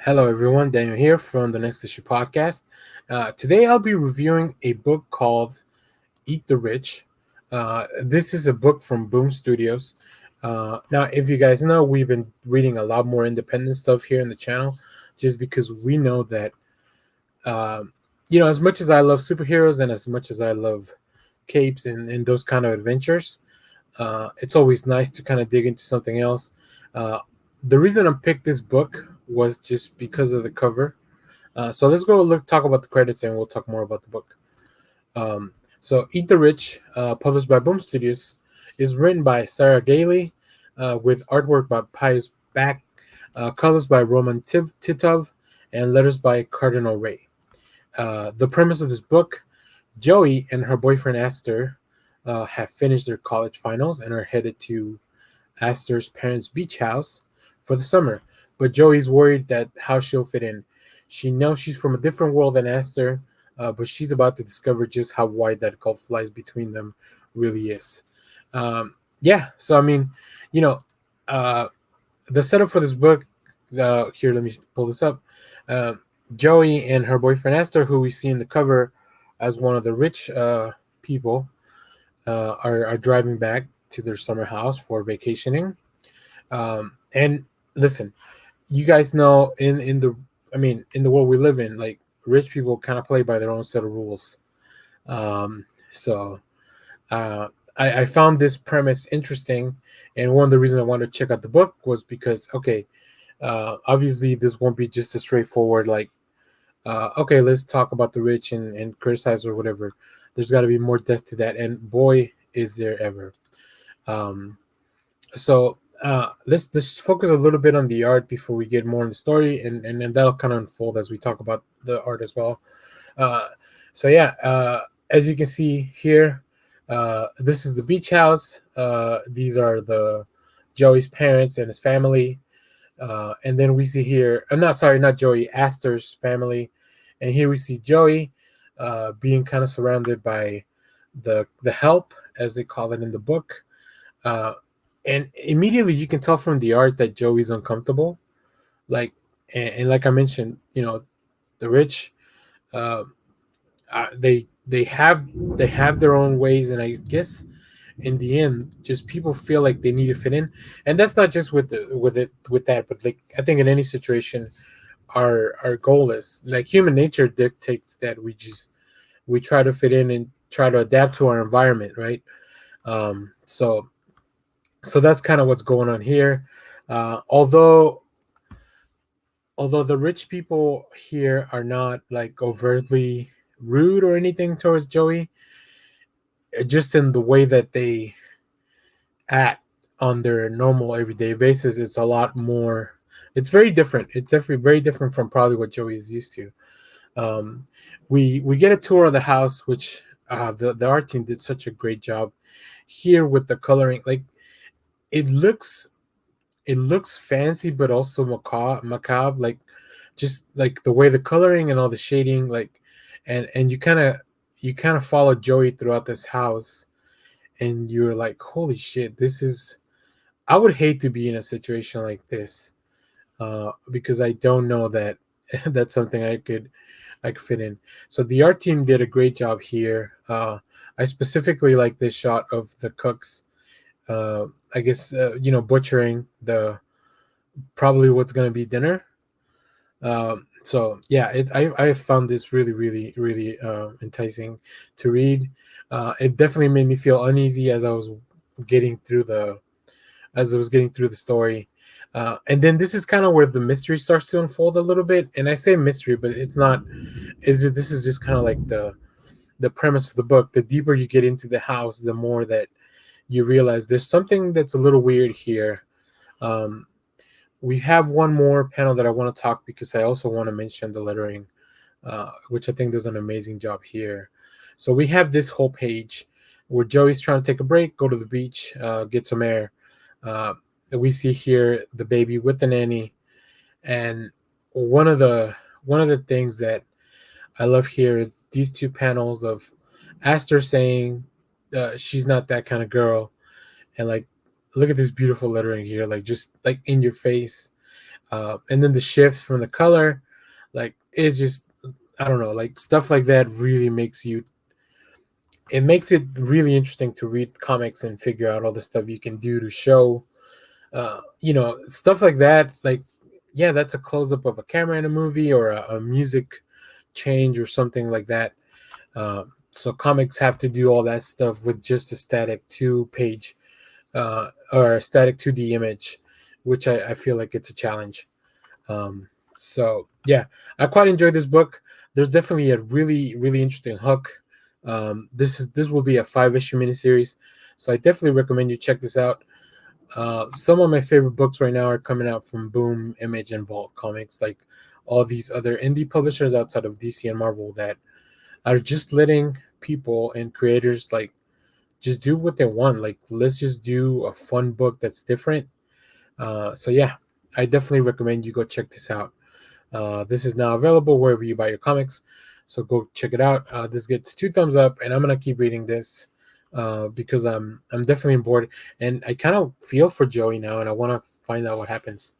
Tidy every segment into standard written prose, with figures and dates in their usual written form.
Hello, everyone. Daniel here from the Next Issue podcast. Today, I'll be reviewing a book called Eat the Rich. This is a book from Boom Studios. Now, if you guys know, we've been reading a lot more independent stuff here in the channel just because we know that, as much as I love superheroes and as much as I love capes and those kind of adventures, it's always nice to kind of dig into something else. Uh, the reason I picked this book was just because of the cover. So let's go talk about the credits and we'll talk more about the book. So Eat the Rich, published by Boom Studios, is written by Sarah Gailey, with artwork by Pius Bak, colors by Roman Titov, and letters by Cardinal Rae. The premise of this book: Joey and her boyfriend Astor have finished their college finals and are headed to Astor's parents' beach house for the summer. But Joey's worried that how she'll fit in. She knows she's from a different world than Astor, but she's about to discover just how wide that gulf lies between them really is. Yeah, so I mean, you know, uh, the setup for this book. Here, let me pull this up. Uh, Joey and her boyfriend Astor, who we see in the cover as one of the rich people, are driving back to their summer house for vacationing. And listen, you guys know in the world we live in, like rich people kind of play by their own set of rules. So I found this premise interesting, and one of the reasons I wanted to check out the book was because obviously this won't be just a straightforward like okay, let's talk about the rich and criticize or whatever. There's got to be more depth to that, and boy, is there ever. Um, let's focus a little bit on the art before we get more on the story, and then that'll kind of unfold as we talk about the art as well. Uh, as you can see here, this is the beach house. These are the Joey's parents and his family. And then we see here, I'm not sorry, not Joey, Astor's family. And here we see Joey being kind of surrounded by the help, as they call it in the book. Uh, and immediately you can tell from the art that Joey's uncomfortable. Like, and like I mentioned, the rich, uh, they have their own ways, and I guess in the end, just people feel like they need to fit in, and that's not just with that, but like I think in any situation, our goal is like human nature dictates that we try to fit in and try to adapt to our environment, right? So that's kind of what's going on here. Although the rich people here are not like overtly rude or anything towards Joey, just in the way that they act on their normal everyday basis, it's a lot more. It's very different. It's definitely very different from probably what Joey is used to. Um, we get a tour of the house, which the art team did such a great job here with the coloring. Like it looks it looks fancy, but also macabre. Like just like the way the coloring and all the shading, like and you kind of follow Joey throughout this house, and you're like, holy shit, this is. I would hate to be in a situation like this, because I don't know that that's something I could fit in. So the art team did a great job here. I specifically like this shot of the cooks. Uh, I guess butchering the probably what's gonna be dinner. So yeah, I found this really really really enticing to read. It definitely made me feel uneasy getting through the as I was getting through the story. And then this is kind of where the mystery starts to unfold a little bit. And I say mystery, but it's not. This is just kind of like the premise of the book. The deeper you get into the house, the more that you realize there's something that's a little weird here. Um, we have one more panel that I want to talk because I also want to mention the lettering, which I think does an amazing job here. So we have this whole page where Joey's trying to take a break, go to the beach, get some air. Uh, we see here the baby with the nanny, and one of the one of the things that I love here is these two panels of Astor saying she's not that kind of girl, and like look at this beautiful lettering here, like just like in your face. And then the shift from the color, like it's just, I don't know, like stuff like that really makes you, it makes it really interesting to read comics and figure out all the stuff you can do to show, stuff like that. Like, yeah, that's a close up of a camera in a movie, or a music change or something like that. So comics have to do all that stuff with just a static 2 page, or a static 2D image, which I feel like it's a challenge. So yeah, I quite enjoyed this book. There's definitely a really really interesting hook. This will be a 5 issue miniseries, so I definitely recommend you check this out. Some of my favorite books right now are coming out from Boom, Image, and Vault Comics, like all these other indie publishers outside of DC and Marvel that are just letting people and creators like just do what they want. Like, let's just do a fun book that's different. So yeah, I definitely recommend you go check this out. This is now available wherever you buy your comics, so go check it out. This gets 2 thumbs up, and I'm gonna keep reading this because I'm definitely bored, and I kind of feel for Joey now, and I want to find out what happens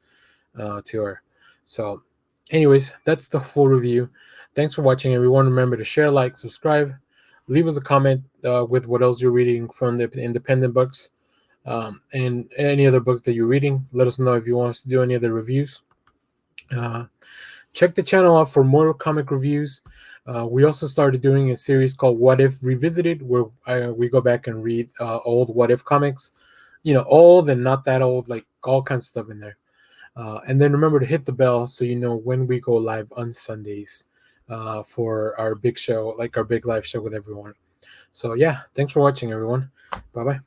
to her. So, anyways, that's the full review. Thanks for watching, everyone. Remember to share, like, subscribe, leave us a comment with what else you're reading from the independent books, and any other books that you're reading. Let us know if you want us to do any other reviews. Uh, Check the channel out for more comic reviews. We also started doing a series called What If Revisited, where we go back and read old What If comics, old and not that old, like all kinds of stuff in there. And then remember to hit the bell so you know when we go live on Sundays for our big show, like our big live show with everyone. So yeah, thanks for watching, everyone. Bye bye.